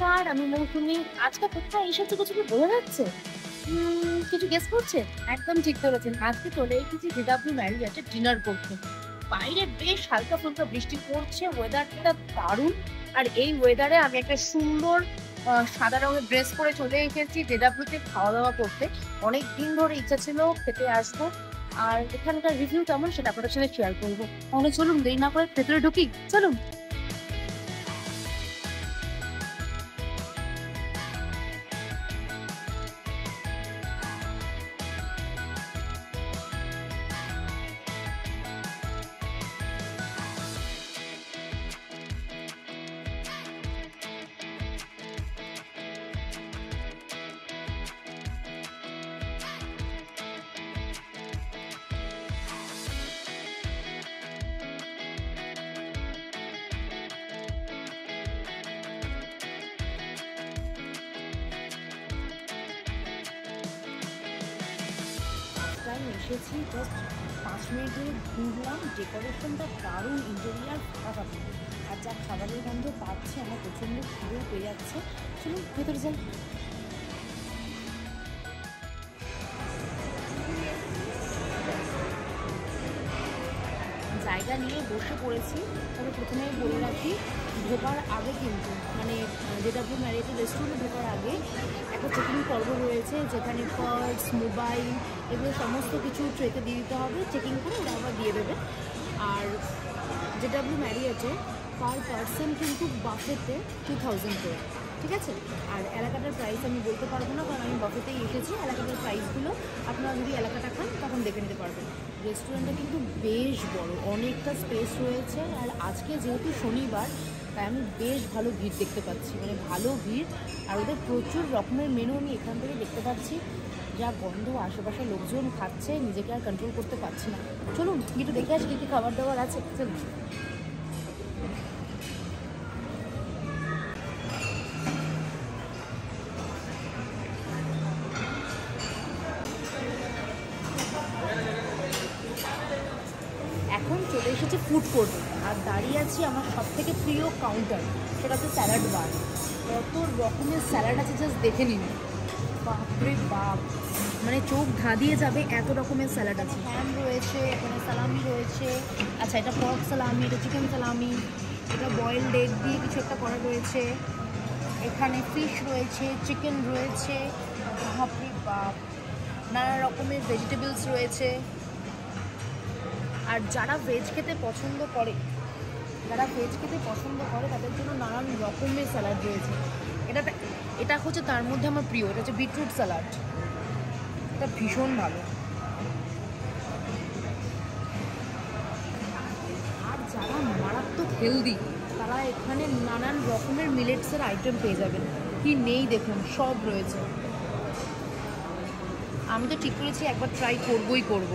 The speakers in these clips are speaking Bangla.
নমস্কার, আমি মৌসুমি। আজকে কোথায় এসেছি কিছু কি বোঝা যাচ্ছে? কিছু গেস করছেন? একদম ঠিক ধরেছেন। আজকে চলে এসেছি জেডাব্লিউ ম্যারিয়টে ডিনার করতে। বাইরে বেশ হালকা-ফুলকা বৃষ্টি পড়ছে, ওয়েদারটা দারুণ। আর এই ওয়েদারে আমি একটা সুন্দর সাদা রঙের ড্রেস পরে চলে এসেছি জেডাব্লিউতে খাওয়া-দাওয়া করতে। অনেকদিন ধরে ইচ্ছা ছিল খেতে আসবো। আর এখানকার রিভিউ কেমন সেটা আপনাদের সাথে শেয়ার করবো। তাহলে চলুন দেরি না করে ভেতরে ঢুকি। চলুন। আমি এসেছি জাস্ট 5 মিনিট ধরে ঘুরলাম। ডেকোরেশনটা দারুণ, ইন্টেরিয়ার ফাটাফাটি। আর যা খাবারের গন্ধ পাচ্ছে আমার প্রচণ্ড খিদেও পেয়ে যাচ্ছে। চলুন ভেতরে যাই। জায়গা নিয়ে বসে পড়েছি। তবে প্রথমেই বলে রাখি, ঢোকার আগে কিন্তু মানে জেডাব্লিউ ম্যারিয়ট রেস্টুরেন্টে ঢোকার আগে একটা চেকিং পর্ব রয়েছে, যেখানে পার্স, মোবাইল এগুলো সমস্ত কিছু ট্রেতে দিয়ে দিতে হবে। চেকিং করে ওরা আবার দিয়ে দেবে। আর জেডাব্লিউ ম্যারিয়টে পার পার্সন কিন্তু বাফেতে 2000 করে, ঠিক আছে? আর এলাকাটার প্রাইস আমি বলতে পারবো না, কারণ আমি বাফেতেই এসেছি। এলাকাটার প্রাইসগুলো আপনারা যদি এলাকাটা খান তখন দেখে নিতে পারবেন। রেস্টুরেন্টটা কিন্তু বেশ বড়, অনেকটা স্পেস রয়েছে। আর আজকে যেহেতু শনিবার, তাই আমি বেশ ভালো ভিড় দেখতে পাচ্ছি, মানে ভালো ভিড়। আর ওদের প্রচুর রকমের মেনু আমি এখান থেকে দেখতে পাচ্ছি। যা গন্ধ, আশেপাশে লোকজন খাচ্ছে, নিজেকে আর কন্ট্রোল করতে পারছি না। চলুন একটু দেখে আসি কী কী খাবার দাবার আছে। চলুন। এখন চলে এসেছে ফুড কোর্টে, আর দাঁড়িয়ে আছি আমার সবথেকে প্রিয় কাউন্টার, সেটা হচ্ছে স্যালাড বার। কত রকমের স্যালাড আছে জাস্ট দেখে নিন। বাপরে বাপ, মানে চোখ ধাঁধিয়ে যাবে, এত রকমের স্যালাড আছে। হ্যাম রয়েছে, এখানে সালামি রয়েছে। আচ্ছা, এটা পর্ক সালামি, এটা চিকেন সালামি, এটা বয়েলড এগ দিয়ে কিছু একটা করা রয়েছে। এখানে ফিশ রয়েছে, চিকেন রয়েছে। বাপরে বাপ, নানা রকমের ভেজিটেবলস রয়েছে। আর যারা ভেজ খেতে পছন্দ করে, তাদের জন্য নানান রকমের স্যালাড রয়েছে। এটা হচ্ছে তার মধ্যে আমার প্রিয়, এটা হচ্ছে বিটরুট স্যালাড। এটা ভীষণ ভালো। আর যারা মারাত্মক হেলদি, তারা এখানে নানান রকমের মিলেটসের আইটেম পেয়ে যাবেন। কি নেই দেখুন, সব রয়েছে। আমি তো ঠিক করেছি একবার ট্রাই করবই করব।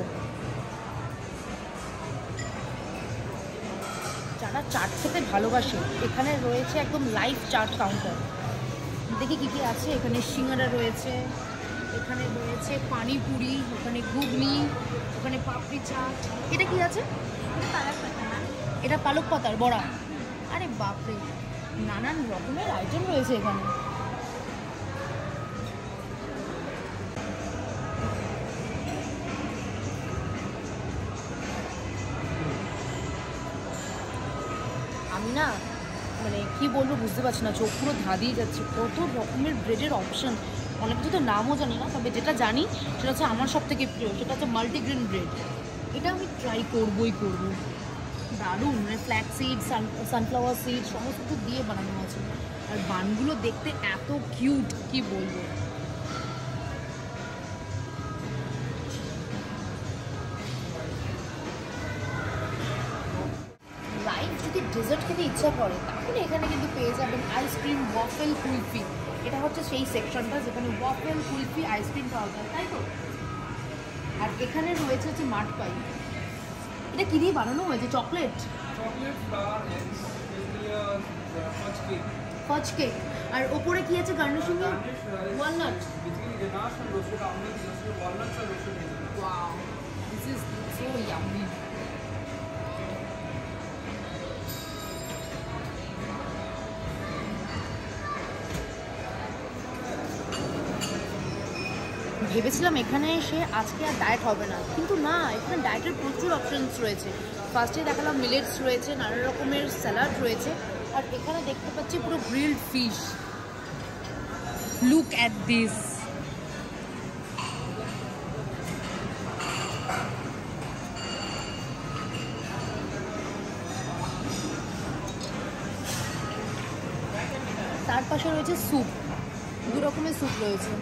যারা চাট খেতে ভালোবাসে, এখানে রয়েছে একদম লাইভ চাট কাউন্টার। দেখি কী কী আছে। এখানে সিঙ্গারা রয়েছে, এখানে রয়েছে পানিপুরি, ওখানে ঘুগনি, ওখানে পাপড়ি চাট। এটা কি আছে? এটা পালক পাতার বড়া। আরে বাপরে, নানান রকমের আইটেম রয়েছে এখানে। আমি না মানে কি বলবো বুঝতে পারছি না, চোখ পুরো ধাঁধিয়ে যাচ্ছে। কত রকমের ব্রেডের অপশন, অনেক কিছু তো নামও জানি না, তবে যেটা জানি সেটা হচ্ছে আমার সব থেকে প্রিয়, সেটা হচ্ছে মাল্টিগ্রেন ব্রেড। এটা আমি ট্রাই করবই করব। দারুণ, মানে ফ্ল্যাক্স সিড, সানফ্লাওয়ার সিড সমস্ত কিছু দিয়ে বানানো আছে। আর বানগুলো দেখতে এত কিউট, কি বলবো। লাইভ যদি ডেজার্ট খেতে ইচ্ছা করে, তাহলে এখানে কিন্তু পেয়ে যাবেন আইসক্রিম, ওয়াফেল, কুলফি। এটা হচ্ছে সেই সেকশনটা যেখানে ওয়াফেল, কুলফি, আইসক্রিম পাওয়া যায়, তাই তো? আর এখানে রয়েছে হচ্ছে মাঠ পাই। এটা কি দিয়ে বানানো হয়েছে? Chocolate, ফজ cake. আর ওপরে কি আছে garnishing A? Walnut. Wow, this is so yummy. ভেবেছিলাম এখানে এসে আজকে আর ডায়েট হবে না, কিন্তু না, এখানে ডায়েটের প্রচুর অপশনস রয়েছে। ফার্স্টে দেখালাম মিলেটস রয়েছে, নানা রকমের স্যালাড রয়েছে, আর এখানে দেখতে পাচ্ছি পুরো grilled fish. Look at this. তার পাশে রয়েছে স্যুপ, 2 রকমের স্যুপ রয়েছে।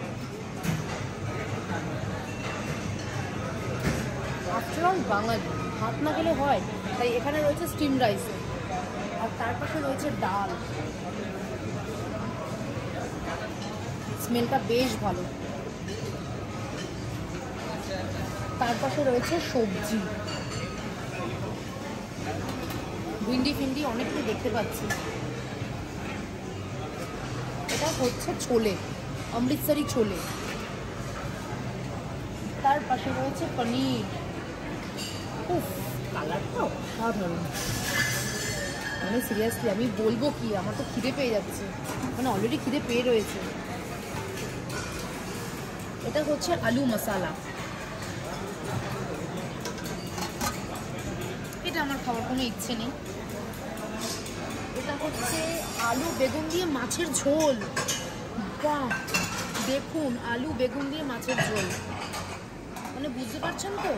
আফটার অল বাঙালি, ভাত না গেলে হয়, তাই এখানে রয়েছে স্টিম রাইস, আর তার পাশে রয়েছে ডাল। স্মেলটা বেশ ভালো। তার পাশে রয়েছে সবজি, ভিন্ডি ফিন্ডি অনেক কিছু দেখতে পাচ্ছি। এটা হচ্ছে ছোলে, অমৃতসরি ছোলে। তার পাশে রয়েছে পনির। উফ, কালারটা অসাধারণ। মানে সিরিয়াসলি আমি বলবো কি, আমার তো খিদে পেয়ে যাচ্ছে, মানে অলরেডি খিদে পেয়ে রয়েছে। এটা হচ্ছে আলু মশালা। এটা আমার খাওয়ার কোনো ইচ্ছে নেই। এটা হচ্ছে আলু বেগুন দিয়ে মাছের ঝোল। বাহ, দেখুন, আলু বেগুন দিয়ে মাছের ঝোল, মানে বুঝতে পারছেন তো,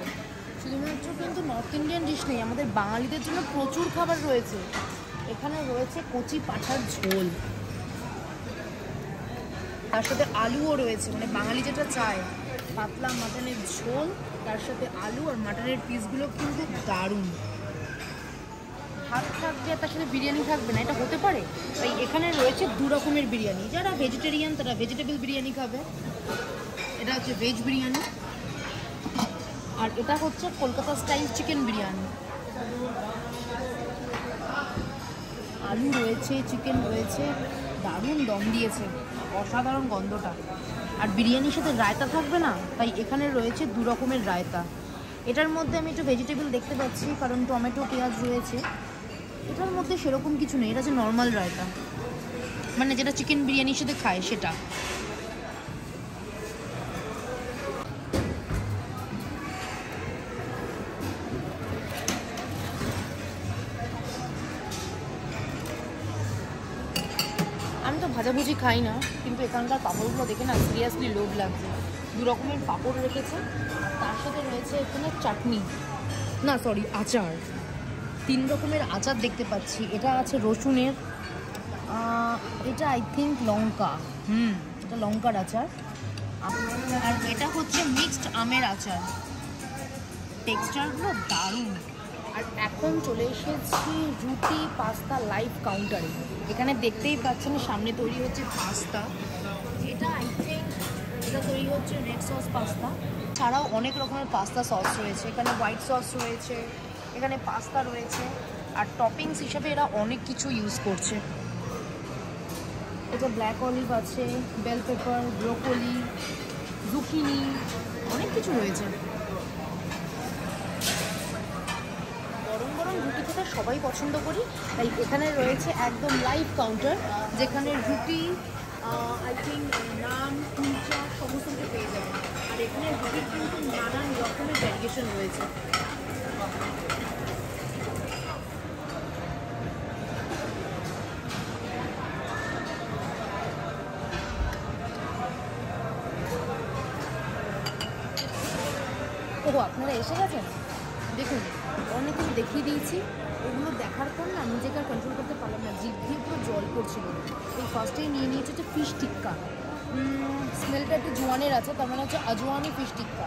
শুধুমাত্র কিন্তু নর্থ ইন্ডিয়ান ডিশ নেই, আমাদের বাঙালিদের জন্য প্রচুর খাবার রয়েছে। এখানে রয়েছে কচি পাঁঠার ঝোল, তার সাথে আলুও রয়েছে, মানে বাঙালি যেটা চায়, পাতলা মাটনের ঝোল, তার সাথে আলু আর মাটনের পিসগুলো কিন্তু দারুণ। ভাত থাকবে তার সাথে বিরিয়ানি থাকবে না, এটা হতে পারে? তাই এখানে রয়েছে 2 রকমের বিরিয়ানি। যারা ভেজিটেরিয়ান তারা ভেজিটেবল বিরিয়ানি খাবে, এটা হচ্ছে ভেজ বিরিয়ানি, আর এটা হচ্ছে কলকাতা স্টাইল চিকেন বিরিয়ানি। আলু রয়েছে, চিকেন রয়েছে, দারুণ দম দিয়েছে, অসাধারণ গন্ধটা। আর বিরিয়ানির সাথে রায়তা থাকবে না, তাই এখানে রয়েছে 2 রকমের রায়তা। এটার মধ্যে আমি একটু ভেজিটেবল দেখতে পাচ্ছি, কারণ টমেটো পেঁয়াজ রয়েছে। এটার মধ্যে সেরকম কিছু নেই, এটা হচ্ছে নর্মাল রায়তা, মানে যেটা চিকেন বিরিয়ানির সাথে খায় সেটা। আমি তো ভাজাভুজি খাই না, কিন্তু এখানকার পাঁপড়গুলো দেখে না সিরিয়াসলি লোভ লাগছে। 2 রকমের পাঁপড় রেখেছে, আর তার সাথে রয়েছে এখানে চাটনি, না সরি আচার। 3 রকমের আচার দেখতে পাচ্ছি। এটা আছে রসুনের, এটা আই থিঙ্ক লঙ্কা, এটা লঙ্কার আচার, আর এটা হচ্ছে মিক্সড আমের আচার। টেক্সচারগুলো দারুণ। আর এখন চলে এসেছি রুটি পাস্তা লাইভ কাউন্টারে। এখানে দেখতেই পাচ্ছেন সামনে তৈরি হচ্ছে পাস্তা। এটা আই থিঙ্ক এটা তৈরি হচ্ছে রেড সস পাস্তা, ছাড়াও অনেক রকমের পাস্তা সস রয়েছে। এখানে হোয়াইট সস রয়েছে, এখানে পাস্তা রয়েছে, আর টপিংস হিসাবে এরা অনেক কিছু ইউজ করছে। এটা ব্ল্যাক অলিভ আছে, বেল পেপার, ব্রোকলি, জুকিনি, অনেক কিছু রয়েছে। গরম গরম রুটি খেতে সবাই পছন্দ করি, তাই এখানে রয়েছে একদম লাইভ কাউন্টার, যেখানে রুটি আই থিঙ্ক নান কুলচা সমস্ত কিছু পেয়ে যাবে। আর এখানে রুটির কিন্তু নানান রকমের ভ্যারিয়েশন রয়েছে। ও, আপনারা এসে গেছেন? দেখুন, অনেক কিছু দেখিয়ে দিয়েছি, ওগুলো দেখার পর না নিজেকে আর কন্ট্রোল করতে পারলাম না, জিভ দিয়ে পুরো জল পড়ছিল। এই ফার্স্টেই নিয়ে নিয়েছে হচ্ছে ফিশ টিক্কা। স্মেলটা একটু জোয়ানের আছে, তার মানে হচ্ছে আজওয়ানি ফিশ টিক্কা,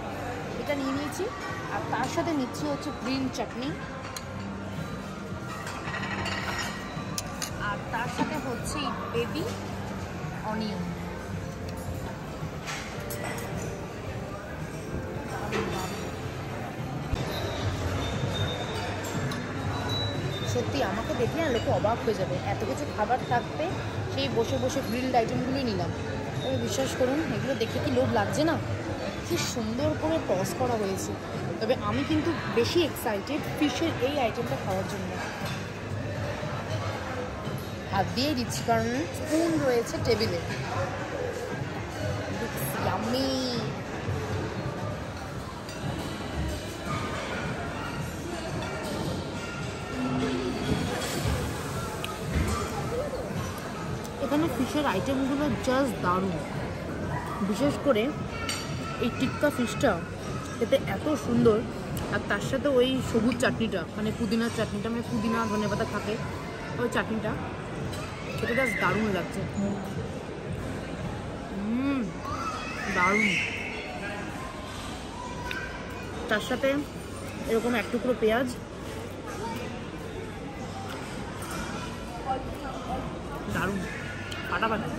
এটা নিয়ে নিয়েছি। আর তার সাথে নিচ্ছি হচ্ছে গ্রিন চাটনি, আর তার সাথে হচ্ছে বেবি অনিয়ন। সত্যি আমাকে দেখলে না লোকে অবাক হয়ে যাবে, এত কিছু খাবার থাকতে সেই বসে বসে গ্রিলড আইটেমগুলোই নিলাম। তবে বিশ্বাস করুন, এগুলো দেখে কি লোভ লাগছে না? কি সুন্দর করে টস করা হয়েছে। তবে আমি কিন্তু বেশি এক্সাইটেড ফিশের এই আইটেমটা খাওয়ার জন্য। হাত দিয়েই দিচ্ছি, কারণ স্পুন রয়েছে টেবিলে। ইয়াম্মি। ফিশের আইটেমগুলো জাস্ট দারুণ। বিশেষ করে এই টিক্কা ফিশটা খেতে এত সুন্দর, আর তার সাথে ওই সবুজ চাটনিটা, মানে পুদিনার চাটনিটা, মানে পুদিনা ধনেপাতা থাকে ওই চাটনিটা, খেতে জাস্ট দারুণ লাগছে। দারুণ। তার সাথে এরকম এক টুকরো পেঁয়াজ, দারুণ ফাটাফাটি।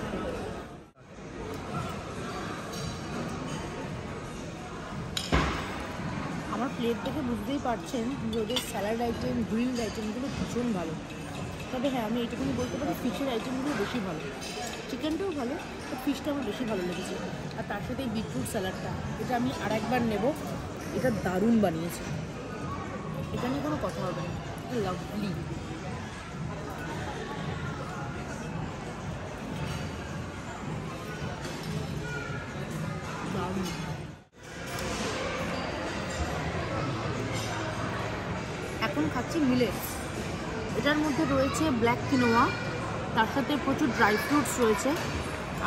আমার প্লেট দেখে বুঝতেই পারছেন যে ওদের স্যালাড আইটেম, গ্রিলড আইটেমগুলো ভীষণ ভালো। তবে হ্যাঁ, আমি এইটুকুনি বলতে পারি ফিশের আইটেমগুলো বেশি ভালো। চিকেনটাও ভালো, তো ফিশটা আমার বেশি ভালো লেগেছে। আর তার সাথে এই বিটরুট স্যালাডটা, এটা আমি আরেকবার নেব। এটা দারুণ বানিয়েছে, এটা নিয়ে কোনো কথা হবে না। লাভলি। দারুণ। এখন খাচ্ছি মিলেটস। এটার মধ্যে রয়েছে ব্ল্যাক কিনোয়া, তার সাথে প্রচুর ড্রাই ফ্রুটস রয়েছে।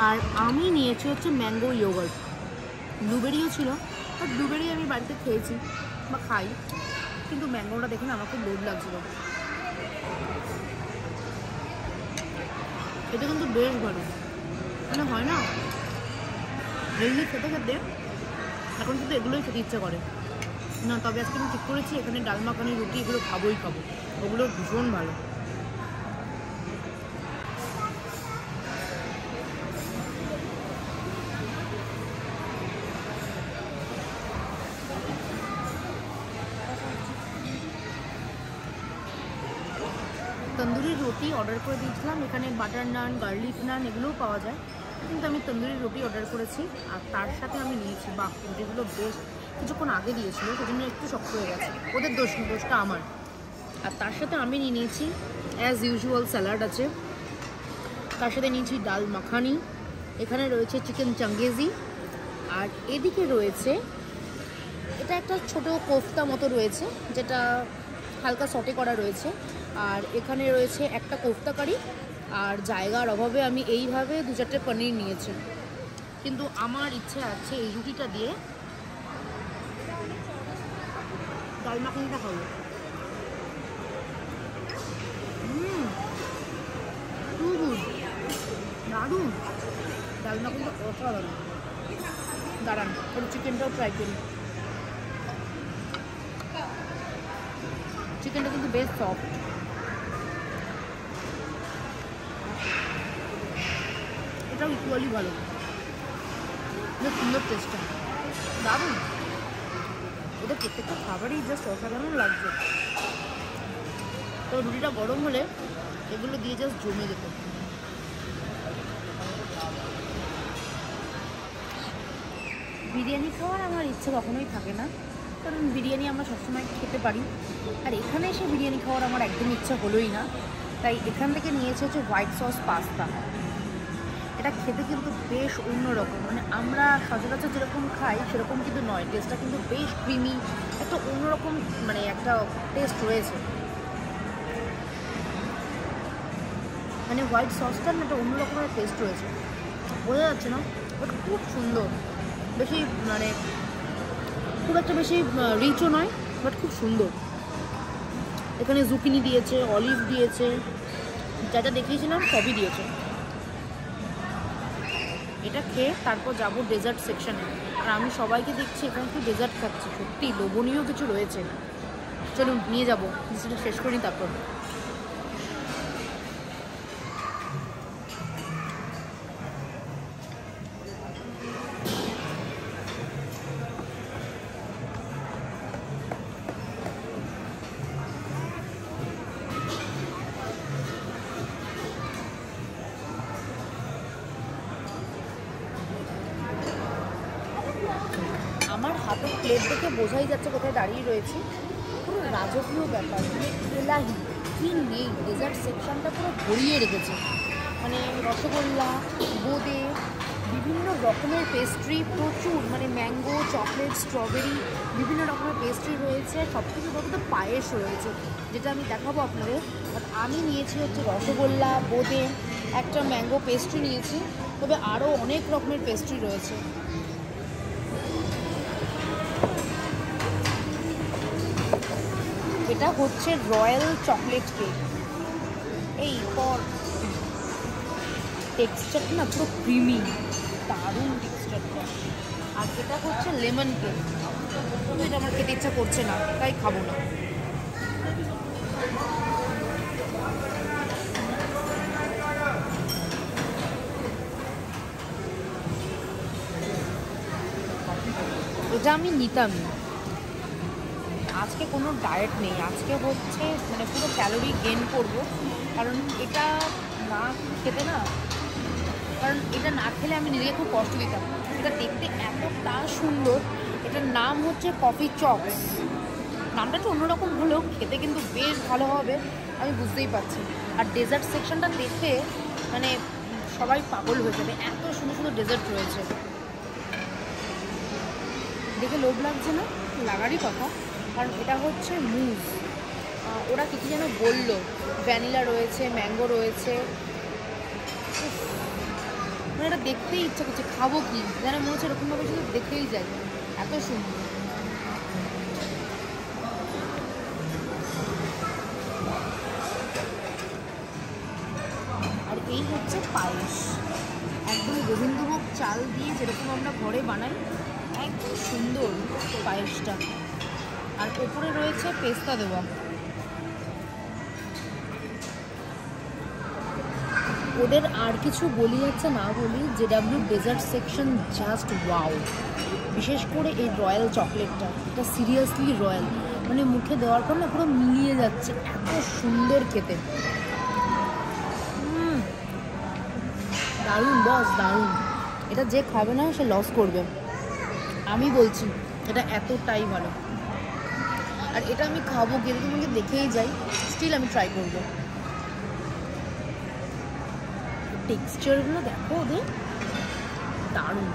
আর আমি নিয়েছি হচ্ছে ম্যাঙ্গো ইয়োগার্ট। ব্লুবেরিও ছিল, বাট ব্লুবেরি আমি বাড়িতে খেয়েছি বা খাই, কিন্তু ম্যাঙ্গোটা দেখে না আমার খুব লোভ লাগছিল। এটা কিন্তু বেশ ভালো, মানে হয় না হেলদি খেতে খেতে এখন কিন্তু এগুলোই খেতে ইচ্ছা করে না। তবে আজকে আমি ঠিক করেছি এখানে ডাল মাখানি, রুটি এগুলো খাবো, ওগুলো ভীষণ ভালো। তন্দুরি রুটি অর্ডার করে দিয়েছিলাম, এখানে বাটার নান, গার্লিক নান এগুলোও পাওয়া যায়, কিন্তু আমি তন্দুরি রুটি অর্ডার করেছি। আর তার সাথে আমি নিয়েছি, বাহ, রুটিগুলো বেশ কিছুক্ষণ আগে দিয়েছিল, সেজন্য একটু শক্ত হয়ে গেছে, ওদের দোষটা আমার। আর তার সাথে আমি নিয়েছি অ্যাজ ইউজুয়াল স্যালাড আছে, তার সাথে নিয়েছি ডাল মাখানি, এখানে রয়েছে চিকেন চাঙ্গেজি, আর এদিকে রয়েছে এটা একটা ছোট কোফতা মতো রয়েছে, যেটা হালকা সটে করা রয়েছে। আর এখানে রয়েছে একটা কোফতা কারি, আর জায়গার অভাবে আমি এইভাবে 2-4টে পনির নিয়েছি। কিন্তু আমার ইচ্ছে আছে এই রুটিটা দিয়ে ডাল মাখানিটা খাবো। দারুণ, ডাল মাখানিটা অসাধারণ। দাঁড়ান, ওর চিকেনটাও ট্রাই করি। চিকেনটা কিন্তু বেশ সফট, এটাও ইকুয়ালি ভালো, বেশ সুন্দর টেস্টটা, দারুণ। ওদের প্রত্যেকটা খাবারই জাস্ট অসাধারণ লাগছে। তো রুটিটা গরম হলে এগুলো দিয়ে জাস্ট জমে যেত। বিরিয়ানি খাওয়ার আমার ইচ্ছে কখনোই থাকে না, কারণ বিরিয়ানি আমরা সবসময় খেতে পারি, আর এখানে এসে বিরিয়ানি খাওয়ার আমার একদম ইচ্ছা হলোই না। তাই এখান থেকে নিয়েছে হচ্ছে হোয়াইট সস পাস্তা। এটা খেতে কিন্তু বেশ অন্যরকম, মানে আমরা সচরাচর যেরকম খাই সেরকম কিন্তু নয়, টেস্টটা কিন্তু বেশ ক্রিমি, একটা অন্যরকম মানে একটা টেস্ট রয়েছে। মানে হোয়াইট সসটার না একটা অন্যরকমের টেস্ট রয়েছে, বোঝা যাচ্ছে না, বাট খুব সুন্দর। বেশি মানে খুব একটা বেশি রিচও নয়, বাট খুব সুন্দর। এখানে জুকিনি দিয়েছে, অলিভ দিয়েছে, যা যা দেখিয়েছিলাম সবই দিয়েছে। এটা খেয়ে তারপর যাবো ডেজার্ট সেকশানে, আর আমি সবাইকে দেখছি এখানে একটু ডেজার্ট খাচ্ছি, সত্যি লোভনীয় কিছু রয়েছে। চলুন নিয়ে যাবো, সেটা শেষ করি তারপর। আমার হাতের প্লেট দেখে বোঝাই যাচ্ছে কোথায় দাঁড়িয়ে রয়েছি, পুরো রাজকীয় ব্যাপার, মানে এলাহি কি নেই, ডেজার্ট সেকশনটা পুরো ভরিয়ে রেখেছে। মানে রসগোল্লা, বোঁদে, বিভিন্ন রকমের পেস্ট্রি প্রচুর, মানে ম্যাঙ্গো, চকলেট, স্ট্রবেরি, বিভিন্ন রকমের পেস্ট্রি রয়েছে, সব থেকে বড় তো পায়েস রয়েছে, যেটা আমি দেখাবো আপনাদের। আর আমি নিয়েছি হচ্ছে রসগোল্লা, বোঁদে, একটা ম্যাঙ্গো পেস্ট্রি নিয়েছি, তবে আরও অনেক রকমের পেস্ট্রি রয়েছে। এটা হচ্ছে রয়্যাল চকলেট কেক। এই পর টেক্সচারটা না পুরো ক্রিমি, দারুণ টেক্সচারটা। আর এটা হচ্ছে লেমন কেক, কিন্তু এটা আমার খেতে ইচ্ছা করছে না, তাই খাবো না। এটা আমি নিতামই। আজকে কোনো ডায়েট নেই, আজকে হচ্ছে মানে পুরো ক্যালোরি গেইন করবো, কারণ এটা না খেতে না, কারণ এটা না খেলে আমি নিজেকে খুব কষ্ট দিতাম। এটা দেখতে এতটা সুন্দর। এটার নাম হচ্ছে কফি চপস। নামটা একটু অন্যরকম হলেও খেতে কিন্তু বেশ ভালো হবে, আমি বুঝতেই পারছি। আর ডেজার্ট সেকশনটা দেখে মানে সবাই পাগল হয়ে যাবে, এত সুন্দর সুন্দর ডেজার্ট রয়েছে। দেখে লোভ লাগছে না? লাগারই কথা, কারণ এটা হচ্ছে মুজ। ওরা কিছু যেন বললো, ভ্যানিলা রয়েছে, ম্যাঙ্গো রয়েছে। মানে এটা দেখতেই ইচ্ছা করছে, খাবো কি যেন মনে হচ্ছে এরকমভাবে শুধু দেখেই যাই, এত সুন্দর। আর এই হচ্ছে পায়েস, একদম গোবিন্দভোগ চাল দিয়ে যেরকম আমরা ঘরে বানাই, একদম সুন্দর পায়েসটা। আর ওপরে রয়েছে পেস্তা দেওয়া। ওদের আর কিছু বলি যাচ্ছে না বলি, JW dessert section just wow. বিশেষ করে এই রয়্যাল চকলেটটা, এটা সিরিয়াসলি রয়্যাল, মানে মুখে দেওয়ার পর না পুরো মিলিয়ে যাচ্ছে, এত সুন্দর খেতে। দারুণ বস, দারুণ। এটা যে খাবে না সে লস করবে, আমি বলছি। এটা এতটাই ভালো। আর এটা আমি খাবো, গেলে তোমাকে দেখেই যাই, স্টিল আমি ট্রাই করবো। টেক্সচারগুলো দেখো ওদের, দারুণ।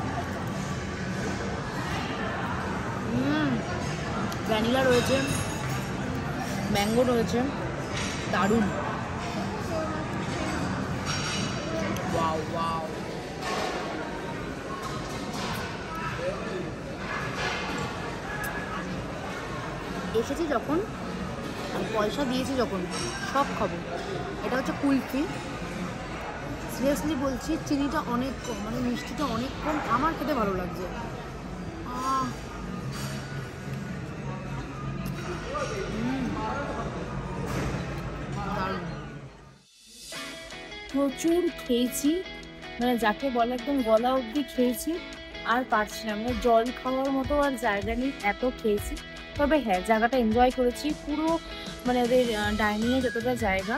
ভ্যানিলা রয়েছে, ম্যাঙ্গো রয়েছে, দারুণ। Wow wow. এসেছি যখন, পয়সা দিয়েছি যখন, সব খাবো। এটা হচ্ছে কুলফি। সিরিয়াসলি বলছি, চিনিটা অনেক কম, মানে মিষ্টিটা অনেক কম, আমার খেতে ভালো লাগছে। প্রচুর খেয়েছি, মানে যাকে বলে একদম গলা অবধি খেয়েছি, আর পারছি না, মানে জল খাওয়ার মতো আর জায়গা নেই, এত খেয়েছি। তবে হ্যাঁ, জায়গাটা এনজয় করেছি পুরো, মানে ওদের ডাইনিংয়ে যতটা জায়গা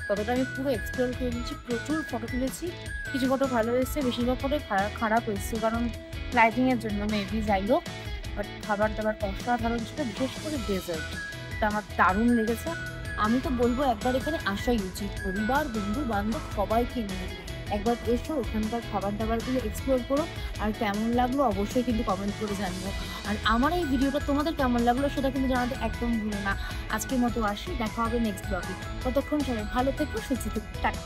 ততটা আমি পুরো এক্সপ্লোর করে নিয়েছি। প্রচুর ফটো তুলেছি, কিছু ফটো ভালো এসেছে, বেশিরভাগ ফটো খারাপ এসেছে, কারণ লাইটিংয়ের জন্য মেবি, যাই হোক। বাট খাবার দাবার অসাধারণ ছিল, বিশেষ করে ডেজার্টটা আমার দারুণ লেগেছে। আমি তো বলবো একবার এখানে আসাই উচিত, পরিবার বন্ধু বান্ধব সবাইকে নিয়ে একবার এসো, ওখানকার খাবার দাবারগুলো এক্সপ্লোর করো। আর কেমন লাগলো অবশ্যই কিন্তু কমেন্ট করে জানিও। আর আমার এই ভিডিওটা তোমাদের কেমন লাগলো সেটা কিন্তু জানাতে একদম ভুলো না। আজকের মতো আসি, দেখা হবে নেক্সট ব্লগে। ততক্ষণ সবাই ভালো থেকো, সুস্থ থেকো, টাটা।